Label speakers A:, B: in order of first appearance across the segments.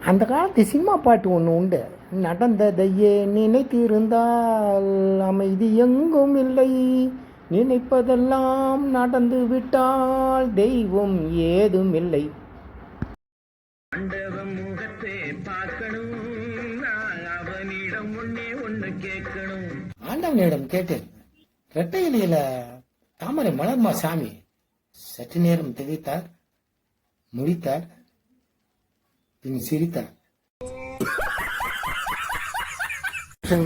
A: அந்த காலத்து சினிமா பாட்டு ஒன்று உண்டு. நடந்ததையே நினைத்திருந்தால் அமைதி எங்கும் இல்லை, நினைப்பதெல்லாம் நடந்து விட்டால் தெய்வம் ஏதும் இல்லை. ஆண்டவனிடம் கேட்டேன், இரட்டை இலையில தாமரை மலர்மா சாமி? சற்று நேரம் திகைத்தார், முடித்தார், பின் சிரித்தார்.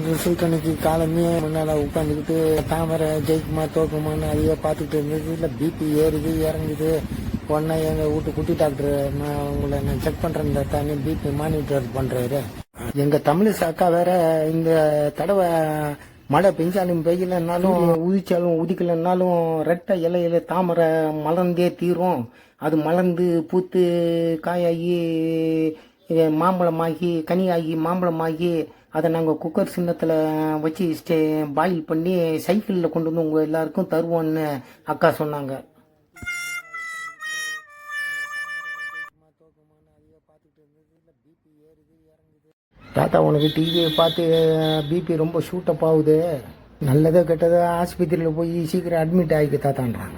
A: ரிசல்ட் அன்னைக்கு காலமே முன்னால உட்காந்துக்கிட்டு தாமரை ஜெயிக்குமா தோக்குமான்னு அதையே பார்த்துக்கிட்டு இருந்தது. இல்லை பிபி ஏறுது இறங்குது. உடனே எங்கள் வீட்டு குட்டி டாக்டர் நான் செக் பண்ணுறேன் தானே பிபி மானிட்டர் பண்ணுறாரு. எங்கள் தமிழ் அக்கா வேற இந்த தடவை மழை பெஞ்சாலும் பெய்யலன்னாலும் உதிச்சாலும் உதிக்கலன்னாலும் ரெட்டை இலையில தாமரை மலர்ந்தே தீரும். அது மலர்ந்து பூத்து காயாகி மாம்பழமாகி கனியாகி மாம்பழமாகி அதை நாங்கள் குக்கர் சின்னத்தில் வச்சு பாயில் பண்ணி சைக்கிளில் கொண்டு வந்து உங்கள் எல்லாருக்கும் தருவோன்னு அக்கா சொன்னாங்க. தாத்தா உனக்கு டிவியை பார்த்து பிபி ரொம்ப ஷூட்டப் ஆகுது, நல்லதோ கெட்டதோ ஆஸ்பத்திரியில் போய் சீக்கிரம் அட்மிட் ஆகிக்க தாத்தான்றான்.